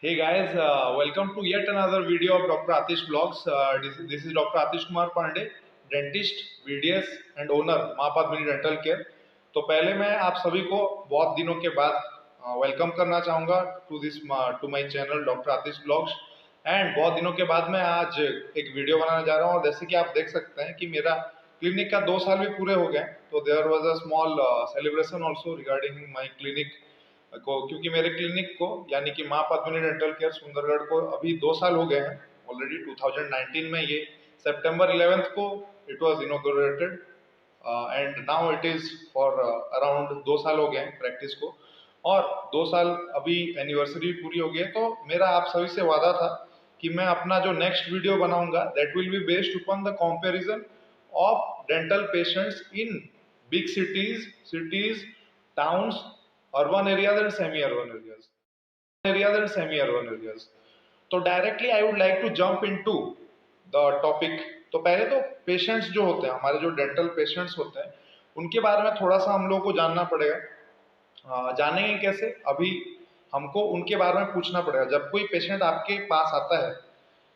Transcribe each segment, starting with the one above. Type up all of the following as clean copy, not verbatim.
Hey guys, welcome to yet another video of Dr. Atish Vlogs. This is Dr. Atish Kumar Pandey, dentist, VDS and owner माँ Padmini dental care. तो पहले मैं आप सभी को बहुत दिनों के बाद वेलकम करना चाहूँगा to my channel doctor Atish blogs. And बहुत दिनों के बाद मैं आज एक वीडियो बनाने जा रहा हूँ और जैसे कि आप देख सकते हैं कि मेरा क्लिनिक का 2 साल भी पूरे हो गए। तो there was a small celebration also regarding my clinic को, क्योंकि मेरे क्लिनिक को यानी कि माँ पद्मिनी डेंटल केयर सुंदरगढ़ को अभी 2 साल हो गए हैं ऑलरेडी। 2019 में ये सितंबर 11th को it was inaugurated and now it is for around 2 साल हो गए प्रैक्टिस को, और 2 साल अभी एनिवर्सरी पूरी हो गई है। तो मेरा आप सभी से वादा था कि मैं अपना जो नेक्स्ट वीडियो बनाऊंगा that will be based upon the comparison of dental patients in big cities, towns, urban areas and semi-urban areas. तो directly I would like to jump into the topic. तो पहले तो पेशेंट्स जो होते हैं, हमारे जो डेंटल पेशेंट्स होते हैं, उनके बारे में थोड़ा सा हम लोग को जानना पड़ेगा। जानेंगे कैसे? अभी हमको उनके बारे में पूछना पड़ेगा। जब कोई पेशेंट आपके पास आता है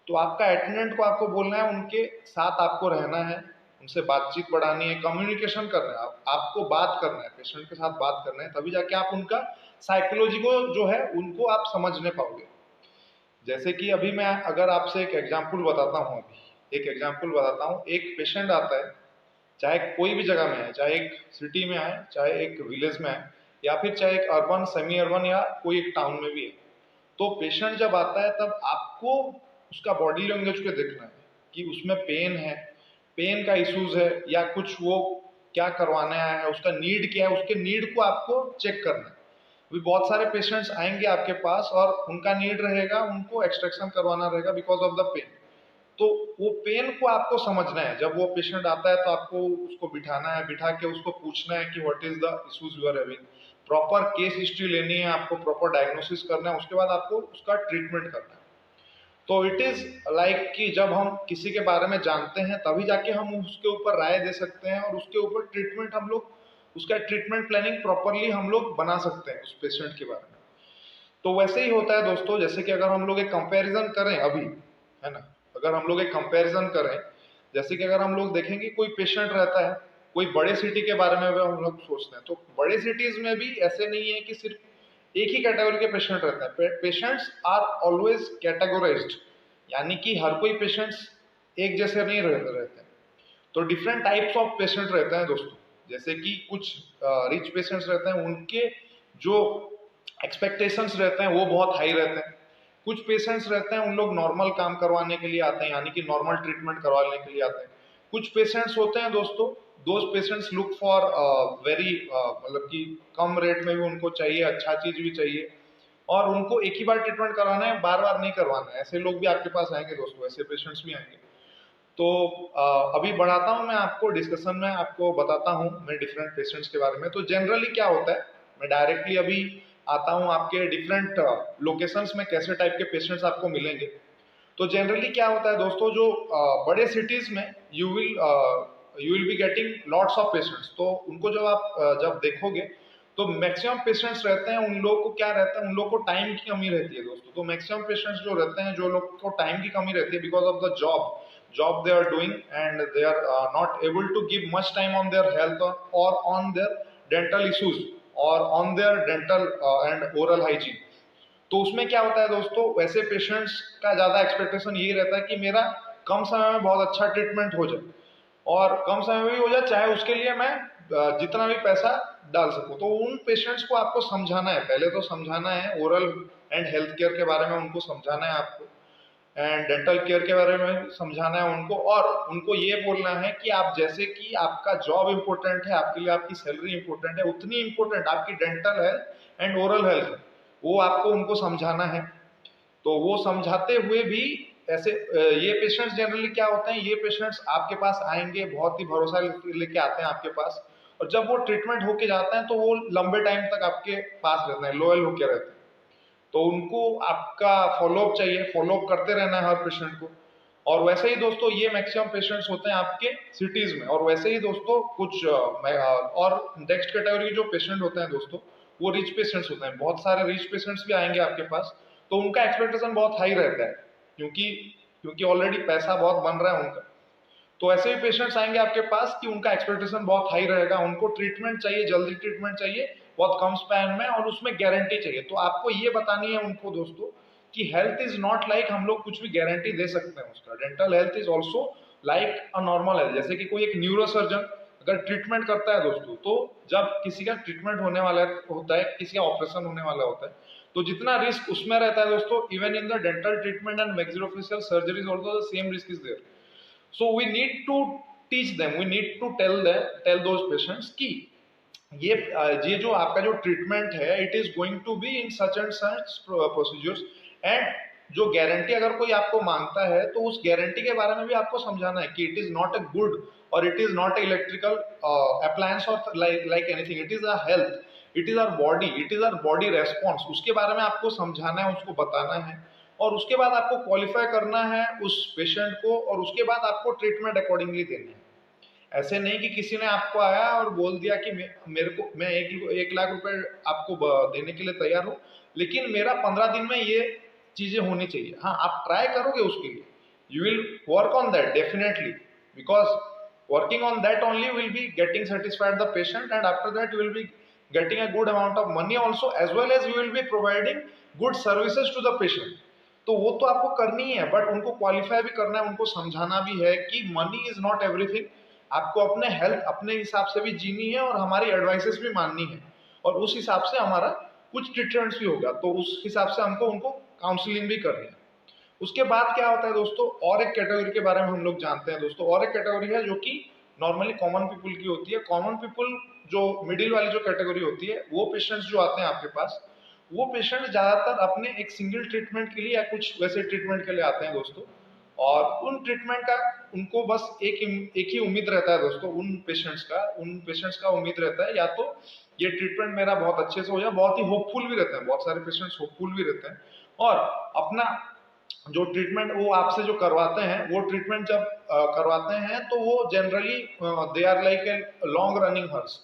तो आपका अटेंडेंट को आपको बोलना है, उनके साथ आपको रहना है, उनसे बातचीत बढ़ानी है, कम्युनिकेशन करना है, आपको बात करना है, पेशेंट के साथ बात करना है, तभी जाके आप उनका साइकोलॉजी को जो है उनको आप समझने पाओगे। जैसे कि अभी मैं अगर आपसे एक एग्जाम्पल बताता हूँ, एक पेशेंट आता है, चाहे कोई भी जगह में है, चाहे एक सिटी में आए, चाहे एक विलेज में आए, या फिर चाहे एक अर्बन, सेमी अर्बन या कोई एक टाउन में भी है। तो पेशेंट जब आता है तब आपको उसका बॉडी लैंग्वेज को देखना है कि उसमें पेन है, पेन का इश्यूज है, या कुछ वो क्या करवाने आया है, उसका नीड क्या है, उसके नीड को आपको चेक करना है। अभी बहुत सारे पेशेंट्स आएंगे आपके पास और उनका नीड रहेगा, उनको एक्सट्रैक्शन करवाना रहेगा बिकॉज ऑफ द पेन। तो वो पेन को आपको समझना है। जब वो पेशेंट आता है तो आपको उसको बिठाना है, बिठा के उसको पूछना है कि what is the issues you are having, proper case history लेनी है, आपको प्रॉपर डायग्नोसिस करना है, उसके बाद आपको उसका ट्रीटमेंट करना है। तो इट इज लाइक कि जब हम किसी के बारे में जानते हैं तभी जाके हम उसके ऊपर राय दे सकते हैं और उसके ऊपर ट्रीटमेंट हम लोग, उसका ट्रीटमेंट प्लानिंग प्रॉपरली हम लोग बना सकते हैं उस पेशेंट के बारे में। तो वैसे ही होता है दोस्तों, जैसे कि अगर हम लोग एक कंपैरिजन करें अभी, है ना, अगर हम लोग एक कंपैरिजन करें, जैसे कि अगर हम लोग देखेंगे कोई पेशेंट रहता है, कोई बड़े सिटी के बारे में भी हम लोग सोचते हैं, तो बड़े सिटीज में भी ऐसे नहीं है कि सिर्फ एक ही कैटेगरी के पेशेंट रहते हैं। पेशेंट्स आर ऑलवेज कैटेगोराइज्ड, यानी कि हर कोई पेशेंट्स एक जैसे नहीं रहते हैं। तो डिफरेंट टाइप्स ऑफ पेशेंट रहते हैं दोस्तों। जैसे कि कुछ रिच पेशेंट्स रहते हैं, उनके जो एक्सपेक्टेशंस रहते हैं वो बहुत हाई रहते हैं। कुछ पेशेंट्स रहते हैं, उन लोग नॉर्मल काम करवाने के लिए आते हैं, यानी कि नॉर्मल ट्रीटमेंट करवाने के लिए आते हैं। कुछ पेशेंट्स होते हैं दोस्तों, those patients look for very, मतलब कि कम रेट में भी उनको चाहिए, अच्छा चीज भी चाहिए, और उनको एक ही बार ट्रीटमेंट करवाना है, बार बार नहीं करवाना है। ऐसे लोग भी आपके पास आएंगे दोस्तों, ऐसे पेशेंट्स भी आएंगे। तो अभी बढ़ाता हूँ मैं आपको डिस्कशन में, आपको बताता हूँ मैं डिफरेंट पेशेंट्स के बारे में। तो जनरली क्या होता है, मैं डायरेक्टली अभी आता हूँ आपके डिफरेंट लोकेशंस में कैसे टाइप के पेशेंट्स आपको मिलेंगे। तो जनरली क्या होता है दोस्तों, जो बड़े सिटीज में you will be getting lots of patients. तो उनको जब आप जब देखोगे तो मैक्सिमम पेशेंट्स रहते हैं, उन लोगों को क्या रहता है, उन लोगों को टाइम की कमी रहती है दोस्तों। तो मैक्सिमम पेशेंट्स जो रहते हैं, जो लोग को टाइम की कमी रहती है because of the job they are doing, and they are not able to give much time on their health or on their dental issues or on their dental and oral hygiene। तो उसमें क्या होता है दोस्तों, वैसे patients का ज्यादा expectation यही रहता है कि मेरा कम समय में बहुत अच्छा ट्रीटमेंट हो जाए, और कम समय में भी हो जाए, चाहे उसके लिए मैं जितना भी पैसा डाल सकूं। तो उन पेशेंट्स को आपको समझाना है, पहले तो समझाना है ओरल एंड हेल्थ केयर के बारे में, उनको समझाना है आपको, एंड डेंटल केयर के बारे में समझाना है उनको, और उनको ये बोलना है कि आप, जैसे कि आपका जॉब इम्पोर्टेंट है, आपके लिए आपकी सैलरी इम्पोर्टेंट है, उतनी इम्पोर्टेंट आपकी dental health and oral health है, वो आपको उनको समझाना है। तो वो समझाते हुए भी ऐसे ये पेशेंट्स जनरली क्या होते हैं, ये पेशेंट्स आपके पास आएंगे, बहुत ही भरोसा लेके आते हैं आपके पास, और जब वो ट्रीटमेंट होके जाते हैं तो वो लंबे टाइम तक आपके पास रहते हैं, लॉयल होके रहते हैं। तो उनको आपका फॉलोअप चाहिए, फॉलोअप करते रहना है हर पेशेंट को। और वैसे ही दोस्तों ये मैक्सिमम पेशेंट्स होते हैं आपके सिटीज में। और वैसे ही दोस्तों कुछ और नेक्स्ट कैटेगरी जो पेशेंट होते हैं दोस्तों, वो रिच पेशेंट्स होते हैं। बहुत सारे रिच पेशेंट्स भी आएंगे आपके पास, तो उनका एक्सपेक्टेशन बहुत हाई रहता है, क्योंकि क्योंकि ऑलरेडी पैसा बहुत बन रहा है उनका। तो ऐसे भी पेशेंट्स आएंगे आपके पास कि उनका एक्सपेक्टेशन बहुत हाई रहेगा, उनको ट्रीटमेंट चाहिए, जल्दी ट्रीटमेंट चाहिए, बहुत कम स्पैन में, और उसमें गारंटी चाहिए। तो आपको ये बतानी है उनको दोस्तों कि हेल्थ इज नॉट लाइक हम लोग कुछ भी गारंटी दे सकते हैं उसका। Dental health is also like a normal health. जैसे कि कोई एक न्यूरो सर्जन अगर ट्रीटमेंट करता है दोस्तों, तो जब किसी का ट्रीटमेंट होने वाला होता है, किसी का ऑपरेशन होने वाला होता है, तो जितना रिस्क उसमें रहता है दोस्तों, even in the dental treatment and maxillofacial surgeries also the same risk is there. So we need to teach them, we need to tell those patients कि ये जो आपका जो ट्रीटमेंट है, it is going to be in such and such procedures. And जो guarantee अगर कोई आपको मांगता है, तो उस गारंटी के बारे में भी आपको समझाना है कि it is not a good और it is not a electrical appliance और like anything, it is a health, it is our body, it is our body response. उसके बारे में आपको समझाना है, उसको बताना है, और उसके बाद आपको क्वालिफाई करना है उस पेशेंट को, और उसके बाद आपको ट्रीटमेंट अकॉर्डिंगली देनी है। ऐसे नहीं कि किसी ने आपको आया और बोल दिया कि मेरे को मैं 1 लाख रुपए आपको देने के लिए तैयार हूँ, लेकिन मेरा 15 दिन में ये चीजें होनी चाहिए। हाँ, आप ट्राई करोगे उसके लिए, you will work on that definitely, because working on that only will be getting satisfied the patient, and after that you will be getting a good amount of money also, as well as you will be providing good services to the patient। तो वो तो आपको करनी ही है, but उनको qualify भी करना है, उनको समझाना भी है कि मनी इज नॉट एवरीथिंग। आपको अपने हेल्थ अपने हिसाब से भी जीनी है, और हमारी एडवाइसेस भी माननी है, और उस हिसाब से हमारा कुछ ट्रीटमेंट्स भी होगा, तो उस हिसाब से हमको उनको काउंसलिंग भी करनी है। उसके बाद क्या होता है दोस्तों, और एक कैटेगरी के बारे में हम लोग जानते हैं दोस्तों। और एक कैटेगरी है जो कि नॉर्मली कॉमन पीपल की होती है। कॉमन पीपल जो मिडिल वाली जो कैटेगरी होती है, वो पेशेंट्स जो आते हैं आपके पास, वो पेशेंट ज्यादातर अपने एक सिंगल ट्रीटमेंट के लिए या कुछ वैसे ट्रीटमेंट के लिए आते हैं दोस्तों। और उन ट्रीटमेंट का उनको बस एक ही उम्मीद रहता है दोस्तों, उन पेशेंट्स का उम्मीद रहता है, या तो ये ट्रीटमेंट मेरा बहुत अच्छे से हो जाए, बहुत ही होपफुल भी रहते हैं, बहुत सारे पेशेंट्स होपफुल भी रहते हैं, और अपना जो ट्रीटमेंट वो आपसे जो करवाते हैं, वो ट्रीटमेंट जब करवाते हैं, तो वो generally they are like a long running horse.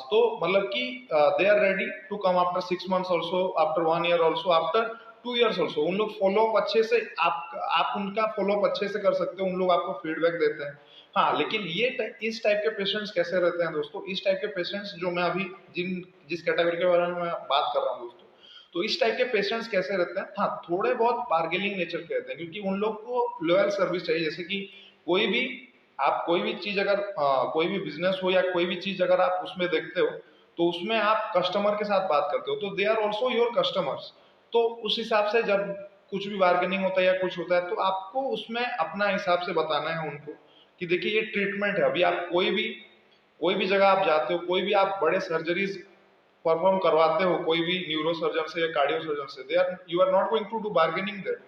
तो मतलब कि they are ready to come after 6 months also, after 1 year also, after 2 years also. उन लोग फॉलोअप अच्छे से आप उनका फॉलोअप अच्छे से कर सकते हो, उन लोग आपको फीडबैक देते हैं। हाँ, लेकिन इस टाइप के पेशेंट्स कैसे रहते हैं दोस्तों, इस टाइप के पेशेंट्स जो मैं अभी जिस कैटेगरी के बारे में मैं बात कर रहा हूँ दोस्तों, तो इस टाइप के पेशेंट्स कैसे रहते हैं, हाँ थोड़े बहुत बार्गेनिंग नेचर के रहते हैं, क्योंकि उन लोग को लॉयल सर्विस चाहिए। जैसे कि कोई भी आप कोई भी चीज अगर कोई भी बिजनेस हो या कोई भी चीज अगर आप उसमें देखते हो, तो उसमें आप कस्टमर के साथ बात करते हो, तो they are also your customers. तो उस हिसाब से जब कुछ भी बार्गेनिंग होता है या कुछ होता है, तो आपको उसमें अपना हिसाब से बताना है उनको कि देखिए ये ट्रीटमेंट है। अभी आप कोई भी जगह आप जाते हो, कोई भी आप बड़े सर्जरीज परफॉर्म करवाते हो, कोई भी न्यूरो सर्जन से या कार्डियो सर्जन से, they are you are not going to do bargaining there.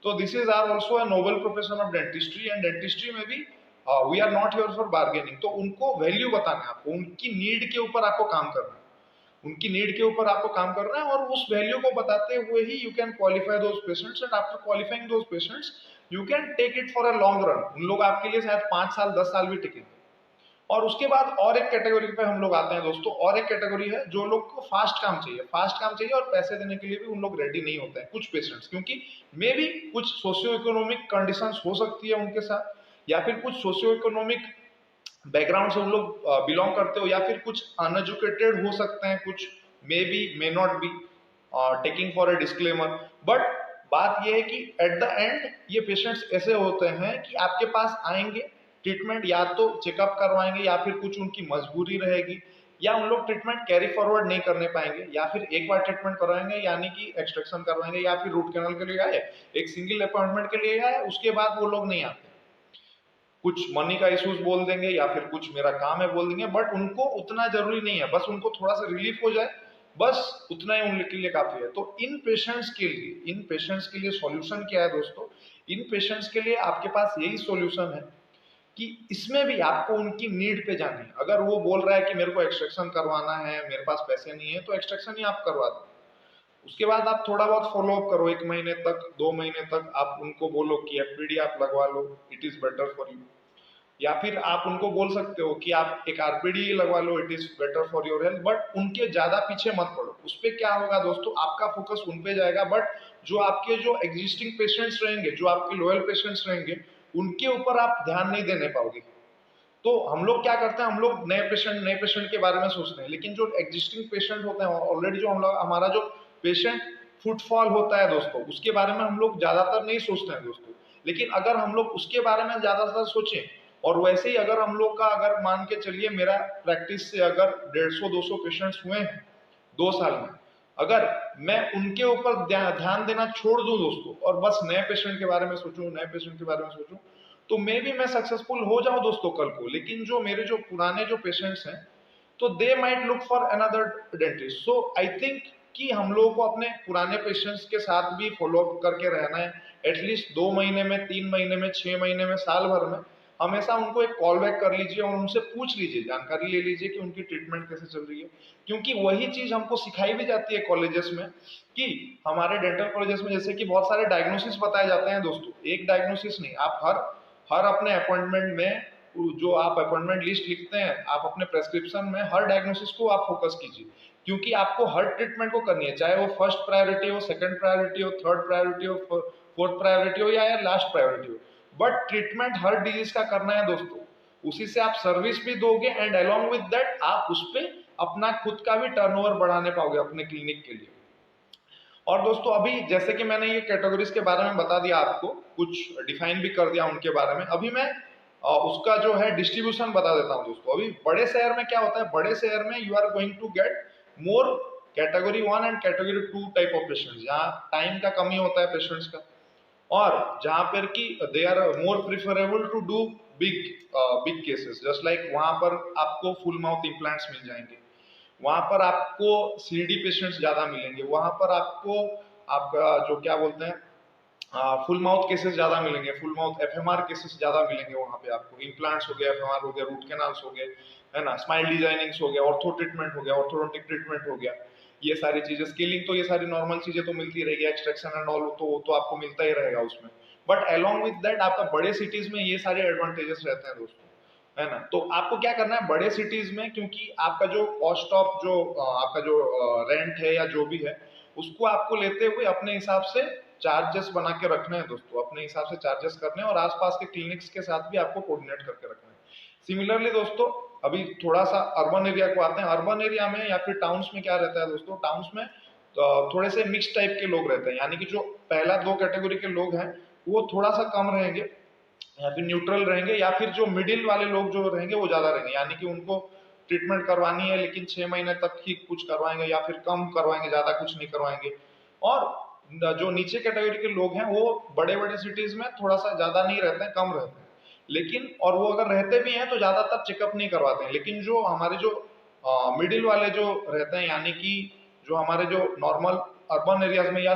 तो this is are also a noble profession of dentistry, and dentistry में भी we are not here for bargaining. तो उनको value बताना है आपको, उनकी नीड के ऊपर आपको काम करना है, उनकी नीड के ऊपर आपको काम करना है, और उस वैल्यू को बताते हुए ही you can qualify those patients, and after qualifying those patients you can take it for a long run. उन लोग आपके लिए शायद 5 साल 10 साल भी टिकेंगे। और उसके बाद और एक कैटेगरी पे हम लोग आते हैं दोस्तों। और एक कैटेगरी है जो लोग को फास्ट काम चाहिए, और पैसे देने के लिए भी उन लोग रेडी नहीं होते हैं, कुछ पेशेंट्स, क्योंकि मे बी कुछ सोशियो इकोनॉमिक कंडीशंस हो सकती है उनके साथ, या फिर कुछ सोशियो इकोनॉमिक बैकग्राउंड से उन लोग बिलोंग करते हो, या फिर कुछ अनएजुकेटेड हो सकते हैं, कुछ may not be taking for a disclaimer. But बात यह है कि एट द एंड ये पेशेंट्स ऐसे होते हैं कि आपके पास आएंगे, ट्रीटमेंट या तो चेकअप करवाएंगे, या फिर कुछ उनकी मजबूरी रहेगी, या उन लोग ट्रीटमेंट कैरी फॉरवर्ड नहीं करने पाएंगे, या फिर एक बार ट्रीटमेंट करवाएंगे यानी कि एक्सट्रैक्शन करवाएंगे, या फिर रूट कैनल के लिए आए, एक सिंगल अपॉइंटमेंट के लिए आए, उसके बाद वो लोग नहीं आते, कुछ मनी का इश्यूज बोल देंगे, या फिर कुछ मेरा काम है बोल देंगे। बट उनको उतना जरूरी नहीं है, बस उनको थोड़ा सा रिलीफ हो जाए, बस उतना ही उनके लिए काफी है। तो इन पेशेंट्स के लिए सॉल्यूशन क्या है दोस्तों, इन पेशेंट्स के लिए आपके पास यही सॉल्यूशन है कि इसमें भी आपको उनकी नीड पे जाना है। अगर वो बोल रहा है कि मेरे को एक्सट्रैक्शन करवाना है, मेरे पास पैसे नहीं है, तो एक्सट्रैक्शन ही आप करवा दो। उसके बाद आप थोड़ा बहुत फॉलोअप करो, 1 महीने तक 2 महीने तक आप उनको बोलो कि एफपीडी आप लगवा लो, it is better for you. या फिर आप उनको बोल सकते हो कि आप एक आरपीडी लगवा लो, it is better for your health, but उनके ज्यादा पीछे मत पड़ो। उस पे क्या होगा दोस्तों, आपका फोकस उन पे जाएगा, बट जो आपके जो एग्जिस्टिंग पेशेंट्स रहेंगे, जो आपके लॉयल पेशेंट्स रहेंगे, उनके ऊपर आप ध्यान नहीं देने पाओगे। तो हम लोग क्या करते हैं, हम लोग नए पेशेंट के बारे में सोचते हैं, लेकिन जो एग्जिस्टिंग पेशेंट होते हैं ऑलरेडी, जो हम लोग हमारा जो पेशेंट फुटफॉल होता है दोस्तों, उसके बारे में हम लोग ज्यादातर नहीं सोचते हैं दोस्तों। लेकिन अगर हम लोग उसके बारे में ज्यादातर सोचें, और वैसे ही अगर हम लोग का, अगर मान के चलिए मेरा प्रैक्टिस से अगर 150-200 पेशेंट्स हुए हैं 2 साल में, अगर मैं उनके ऊपर ध्यान देना छोड़ दूं दोस्तों, और बस नए पेशेंट के बारे में सोचूं, नए पेशेंट के बारे में सोचूं, तो मे भी मैं सक्सेसफुल हो जाऊं दोस्तों कल को। लेकिन जो मेरे जो पुराने जो पेशेंट्स हैं, तो they might look for another dentist. So I think कि हम लोगों को अपने पुराने पेशेंट्स के साथ भी फॉलो अप करके रहना है, एटलीस्ट 2 महीने में, 3 महीने में, 6 महीने में, साल भर में हमेशा उनको एक कॉल बैक कर लीजिए और उनसे पूछ लीजिए, जानकारी ले लीजिए कि उनकी ट्रीटमेंट कैसे चल रही है। क्योंकि वही चीज हमको सिखाई भी जाती है कॉलेजेस में, कि हमारे डेंटल कॉलेजेस में जैसे कि बहुत सारे डायग्नोसिस बताए जाते हैं दोस्तों। एक डायग्नोसिस नहीं, आप हर अपने अपॉइंटमेंट में, जो आप अपॉइंटमेंट लिस्ट लिखते हैं, आप अपने प्रेस्क्रिप्शन में हर डायग्नोसिस को आप फोकस कीजिए, क्योंकि आपको हर ट्रीटमेंट को करनी है, चाहे वो फर्स्ट प्रायोरिटी हो, सेकंड प्रायोरिटी हो, थर्ड प्रायोरिटी हो, फोर्थ प्रायोरिटी हो, या लास्ट प्रायोरिटी हो, बट ट्रीटमेंट हर डिजीज का करना है दोस्तों। उसी से आप सर्विस भी दोगे, एंड अलोंग विद दैट आप उस पर अपना खुद का भी टर्नओवर बढ़ाने पाओगे अपने क्लिनिक के लिए। और दोस्तों अभी जैसे कि मैंने ये कैटेगरीज के बारे में बता दिया, आपको कुछ डिफाइन भी कर दिया उनके बारे में, अभी मैं उसका जो है डिस्ट्रीब्यूशन बता देता हूँ दोस्तों। अभी बड़े शहर में क्या होता है, बड़े शहर में you are going to get more category 1 एंड कैटेगरी 2 टाइप ऑफ पेशेंट्स, जहाँ टाइम का कमी होता है पेशेंट्स का, और जहाँ पर कि they are more preferable to do big big cases, just like वहां पर आपको फुल माउथ इम्प्लांट्स मिल जाएंगे, वहां पर आपको सीडी पेशेंट्स ज्यादा मिलेंगे, वहां पर आपको आपका जो क्या बोलते हैं, फुल माउथ केसेस ज्यादा मिलेंगे, फुल माउथ एफएमआर केसेस ज्यादा मिलेंगे, वहां पे आपको इम्प्लांट्स हो गए, एफएमआर हो गया, रूट कैनाल्स हो गए, है ना, स्माइल डिजाइनिंग्स हो गया, ऑर्थो ट्रीटमेंट हो गया, ऑर्थोडोंटिक ट्रीटमेंट हो गया, ये सारी चीजें, स्केलिंग, तो ये सारी नॉर्मल चीजें तो मिलती रहेगी, एक्सट्रैक्शन एंड ऑल तो आपको मिलता ही रहेगा उसमें। बट अलोंग विद दैट आपका बड़े सिटीज में ये सारे एडवांटेजेस रहते हैं दोस्तों, है ना। तो आपको क्या करना है बड़े सिटीज में, क्योंकि आपका जो कॉस्ट ऑफ जो आपका जो रेंट है या जो भी है, उसको आपको लेते हुए अपने हिसाब से चार्जेस बना के रखने हैं दोस्तों, अपने हिसाब से चार्जेस करने हैं, और आसपास के क्लिनिक्स के साथ भी आपको कोऑर्डिनेट करके रखना है। सिमिलरली दोस्तों अभी थोड़ा सा अर्बन एरिया को आते हैं। अर्बन एरिया में या फिर टाउन्स में क्या रहता है दोस्तों, टाउन्स में थोड़े से मिक्स टाइप के लोग रहते हैं, यानी कि जो पहला 2 कैटेगरी के लोग हैं वो थोड़ा सा कम रहेंगे, या फिर न्यूट्रल रहेंगे, या फिर जो मिडिल वाले लोग जो रहेंगे वो ज्यादा रहेंगे, यानी कि उनको ट्रीटमेंट करवानी है लेकिन 6 महीने तक ही कुछ करवाएंगे, या फिर कम करवाएंगे, ज्यादा कुछ नहीं करवाएंगे। और जो नीचे कैटेगरी के लोग हैं वो बड़े बड़े सिटीज में थोड़ा सा ज्यादा नहीं रहते हैं, कम रहते हैं, लेकिन और वो अगर रहते भी हैं तो ज्यादातर चेकअप नहीं करवाते हैं। लेकिन जो हमारे जो मिडिल वाले जो रहते हैं, यानी कि जो हमारे जो नॉर्मल अर्बन एरियाज में या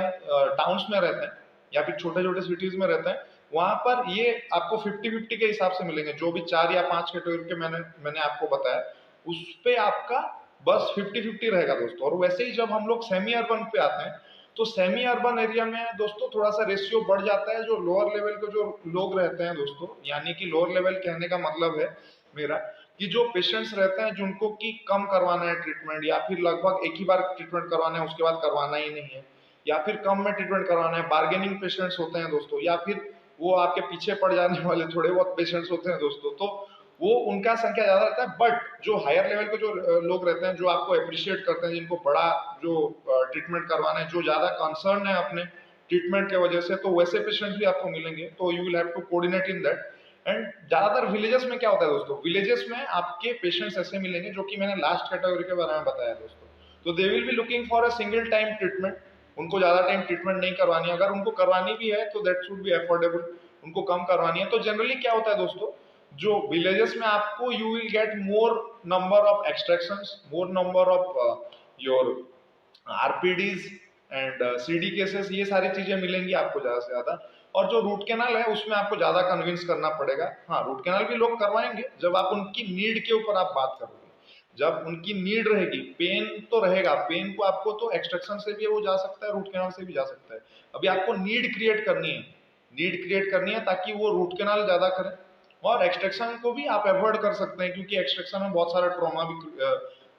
टाउन्स में रहते हैं, या फिर छोटे छोटे सिटीज में रहते हैं, वहां पर ये आपको 50-50 के हिसाब से मिलेंगे। जो भी 4 या 5 कैटेगरी के मैंने आपको बताया, उस पे आपका बस 50-50 रहेगा दोस्तों। और वैसे ही जब हम लोग सेमी अर्बन पे आते हैं, तो सेमी अर्बन एरिया में दोस्तों थोड़ा सा रेशियो बढ़ जाता है। जो लोअर लेवल के जो लोग रहते हैं दोस्तों, यानी कि लोअर लेवल कहने का मतलब है मेरा कि जो पेशेंट्स रहते हैं जिनको कि कम करवाना है ट्रीटमेंट, या फिर लगभग एक ही बार ट्रीटमेंट करवाना है उसके बाद करवाना ही नहीं है, या फिर कम में ट्रीटमेंट करवाना है, बार्गेनिंग पेशेंट्स होते हैं दोस्तों, या फिर वो आपके पीछे पड़ जाने वाले थोड़े बहुत पेशेंट्स होते हैं दोस्तों, तो वो उनका संख्या ज्यादा रहता है। बट जो हायर लेवल के जो लोग रहते हैं, जो आपको अप्रिशिएट करते हैं, जिनको बड़ा जो ट्रीटमेंट करवाना है, जो ज्यादा कंसर्न है अपने ट्रीटमेंट के वजह से, तो वैसे पेशेंट्स भी आपको मिलेंगे। तो you will have to coordinate in that. And ज्यादातर विलेजेस में क्या होता है दोस्तों, विलेजेस में आपके पेशेंट्स ऐसे मिलेंगे जो कि मैंने लास्ट कैटेगरी के बारे में बताया दोस्तों, तो they will be looking for a single time treatment. उनको ज्यादा टाइम ट्रीटमेंट नहीं करवानी है, अगर उनको करवानी भी है तो दैट शुड बी अफोर्डेबल, उनको कम करवानी है। तो जनरली क्या होता है दोस्तों, जो विलेजेस में आपको you will get more number of extractions, more number of your RPDs and CD cases, ये सारी चीजें मिलेंगी आपको ज्यादा से ज्यादा। और जो रूट कैनाल है उसमें आपको ज्यादा कन्विंस करना पड़ेगा। हाँ, रूट कैनाल भी लोग करवाएंगे जब आप उनकी नीड के ऊपर आप बात करोगे, जब उनकी नीड रहेगी। पेन तो रहेगा, पेन को आपको तो एक्सट्रैक्शन से भी वो जा सकता है, रूट कैनाल से भी जा सकता है। अभी आपको नीड क्रिएट करनी है, नीड क्रिएट करनी है ताकि वो रूट कैनाल ज्यादा करें, और एक्सट्रैक्शन को भी आप अवॉइड कर सकते हैं, क्योंकि एक्सट्रैक्शन में बहुत सारा ट्रॉमा भी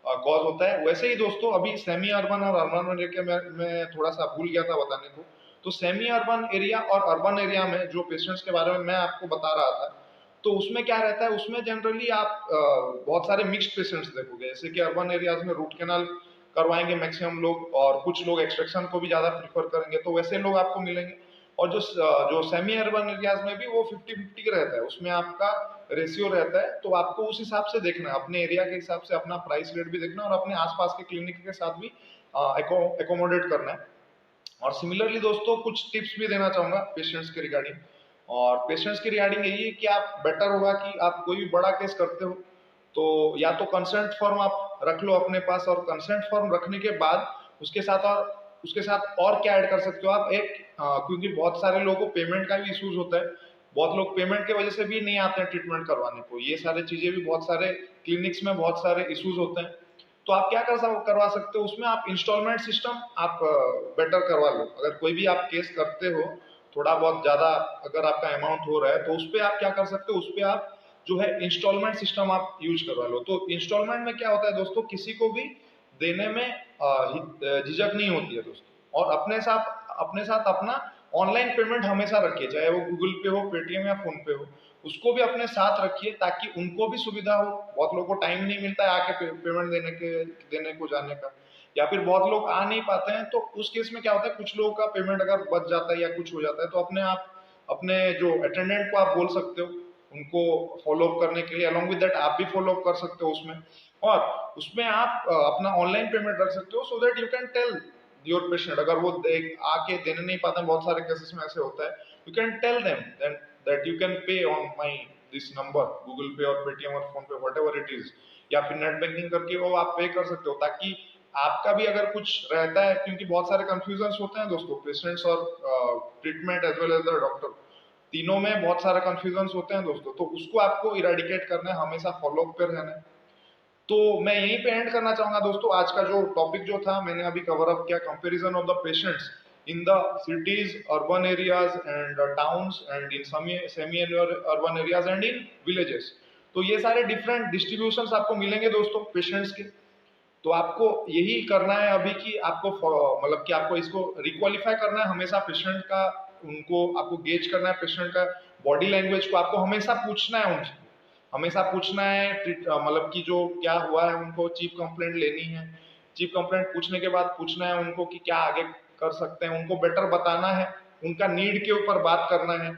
कॉज होता है। वैसे ही दोस्तों अभी सेमी अर्बन और अर्बन एरिया में थोड़ा सा भूल गया था बताने को। तो सेमी अर्बन एरिया और अर्बन एरिया में जो पेशेंट्स के बारे में मैं आपको बता रहा था, तो उसमें क्या रहता है, उसमें जनरली आप बहुत सारे मिक्स्ड पेशेंट्स देखोगे। जैसे कि अर्बन एरियाज में रूट कैनाल करवाएंगे मैक्सिमम लोग, और कुछ लोग एक्सट्रैक्शन को भी ज्यादा प्रीफर करेंगे, तो वैसे लोग आपको मिलेंगे। और जो सेमी अर्बन एरियाज में भी वो 50-50 रहता है, उसमें आपका रेशियो रहता है। तो आपको उस हिसाब से देखना है, अपने एरिया के हिसाब से अपना प्राइस रेट भी देखना है, और अपने आसपास के क्लिनिक के साथ भी एकोमोडेट करना है। और सिमिलरली दोस्तों कुछ टिप्स भी देना चाहूंगा पेशेंट्स के रिगार्डिंग। और पेशेंट्स के रिगार्डिंग यही है कि आप बेटर होगा कि आप कोई भी बड़ा केस करते हो तो या तो कंसेंट फॉर्म आप रख लो अपने पास, और कंसेंट फॉर्म रखने के बाद उसके साथ और क्या ऐड कर सकते हो आप, क्योंकि बहुत सारे लोगों को पेमेंट का भी इश्यूज होता है, बहुत लोग पेमेंट की वजह से भी नहीं आते हैं ट्रीटमेंट करवाने को। ये सारी चीजें भी बहुत सारे क्लिनिक्स में बहुत सारे इश्यूज होते हैं। तो आप क्या करवा सकते हो उसमें, आप इंस्टॉलमेंट सिस्टम आप बेटर करवा लो। अगर कोई भी आप केस करते हो थोड़ा बहुत ज्यादा, अगर आपका अमाउंट हो रहा है, तो उस पर आप क्या कर सकते हो, उस पर आप जो है इंस्टॉलमेंट सिस्टम आप यूज करवा लो। तो इंस्टॉलमेंट में क्या होता है दोस्तों, किसी को भी देने में झिझक नहीं होती है दोस्तों। और अपने साथ अपना ऑनलाइन पेमेंट हमेशा रखिए, चाहे वो गूगल पे हो, पेटीएम या फोन पे हो, उसको भी अपने साथ रखिए ताकि उनको भी सुविधा हो। बहुत लोगों को टाइम नहीं मिलता है आके पेमेंट देने को जाने का, या फिर बहुत लोग आ नहीं पाते हैं। तो उस केस में क्या होता है, कुछ लोगों का पेमेंट अगर बच जाता है या कुछ हो जाता है, तो अपने जो अटेंडेंट को आप बोल सकते हो उनको फॉलो अप करने के लिए, अलॉन्ग विद दैट आप भी फॉलो अप कर सकते हो उसमें। और उसमें आप अपना ऑनलाइन पेमेंट रख सकते हो, so that you can tell your patient, अगर वो आके देने नहीं पाते, बहुत सारे केसेस में ऐसे होता है, you can tell them that you can pay on my this number, Google pay और पेटीएम और फोन पे, वट एवर इट इज, या फिर नेट बैंकिंग करके वो आप पे कर सकते हो, ताकि आपका भी अगर कुछ रहता है, क्योंकि बहुत सारे कंफ्यूजन होते हैं दोस्तों, पेशेंट्स और treatment as well as the doctor, तीनों में बहुत सारे कंफ्यूजन होते हैं दोस्तों। तो उसको आपको इरेडिकेट करना है, हमेशा फॉलो अप पे रहना है। तो मैं यहीं पे एंड करना चाहूंगा दोस्तों। आज का जो टॉपिक जो था मैंने अभी कवर अप किया, comparison of the patients in the cities, urban areas and towns, and in semi urban areas and in villages. तो ये सारे डिफरेंट डिस्ट्रीब्यूशंस आपको मिलेंगे दोस्तों पेशेंट्स के। तो आपको यही करना है अभी कि आपको मतलब कि आपको इसको रिक्वालिफाई करना है हमेशा पेशेंट का, उनको आपको गेज करना है पेशेंट का बॉडी लैंग्वेज को, आपको हमेशा पूछना है उनसे, हमेशा पूछना है मतलब कि जो क्या हुआ है उनको चीफ कंप्लेंट लेनी है। चीफ कंप्लेंट पूछने के बाद पूछना है उनको कि क्या आगे कर सकते हैं, उनको बेटर बताना है, उनका नीड के ऊपर बात करना है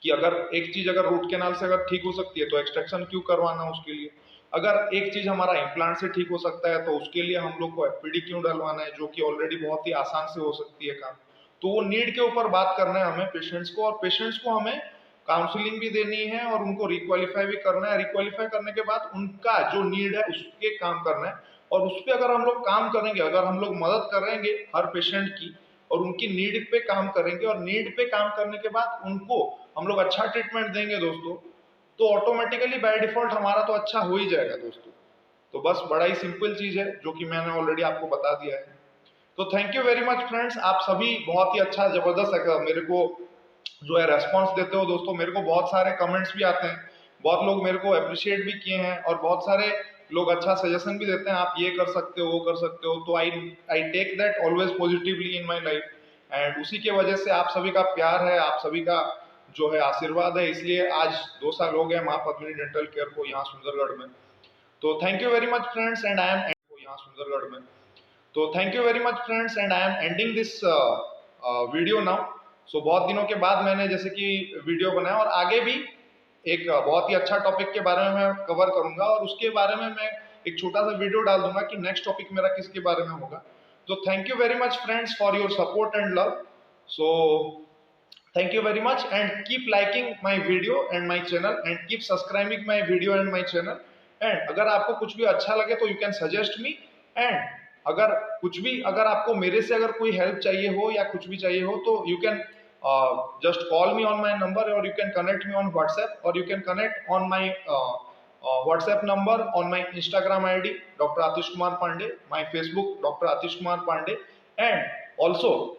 कि अगर एक चीज अगर रूट कैनाल से अगर ठीक हो सकती है तो एक्सट्रैक्शन क्यों करवाना उसके लिए, अगर एक चीज हमारा इम्प्लांट से ठीक हो सकता है तो उसके लिए हम लोग को एफपीडी क्यों डलवाना है, जो कि ऑलरेडी बहुत ही आसान से हो सकती है काम। तो वो नीड के ऊपर बात करना है हमें पेशेंट्स को, और पेशेंट्स को हमें काउंसलिंग भी देनी है और उनको रिक्वालिफाई भी करना है। रिक्वालिफाई करने के बाद उनका जो नीड है उसके काम करना है, और उस पर अगर हम लोग काम करेंगे, अगर हम लोग मदद करेंगे हर पेशेंट की और उनकी नीड पे काम करेंगे, और नीड पे काम करने के बाद उनको हम लोग अच्छा ट्रीटमेंट देंगे दोस्तों, तो ऑटोमेटिकली बाय डिफॉल्ट हमारा तो अच्छा हो ही जाएगा दोस्तों। तो बस बड़ा ही सिंपल चीज है जो कि मैंने ऑलरेडी आपको बता दिया है। तो thank you very much friends, आप सभी बहुत ही अच्छा जबरदस्त मेरे को जो है रेस्पॉन्स देते हो दोस्तों। मेरे को बहुत सारे कमेंट्स भी आते हैं, बहुत लोग मेरे को अप्रिशिएट भी किए हैं, और बहुत सारे लोग अच्छा सजेशन भी देते हैं, आप ये कर सकते हो वो कर सकते हो। तो I take that always positively in my life, and उसी के वजह से आप सभी का प्यार है, आप सभी का जो है आशीर्वाद है, इसलिए आज 2 साल हो गए माँ पद्मिनी डेंटल केयर को यहाँ सुंदरगढ़ में। तो thank you very much friends, and I am यहाँ सुंदरगढ़ में। तो thank you very much friends, and I am ending this video now. So बहुत दिनों के बाद मैंने जैसे कि वीडियो बनाया, और आगे भी एक बहुत ही अच्छा टॉपिक के बारे में मैं कवर करूंगा, और उसके बारे में मैं एक छोटा सा वीडियो डाल दूंगा कि नेक्स्ट टॉपिक मेरा किसके बारे में होगा। तो thank you very much friends for your support and love. So thank you very much, and keep liking my video and my channel, and keep subscribing my video and my channel। and अगर आपको कुछ भी अच्छा लगे तो you can suggest me, and अगर कुछ भी अगर आपको मेरे से अगर कोई हेल्प चाहिए हो या कुछ भी चाहिए हो तो you can just call me on my number, or you can connect me on WhatsApp, or you can connect on my WhatsApp number, on my Instagram ID Dr. Atish Kumar Pandey, my Facebook Dr. Atish Kumar Pandey, and also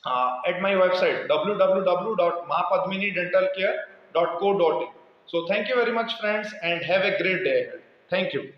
at my website www.mapadminidentalcare.co.in। So thank you very much friends, and have a great day ahead. Thank you.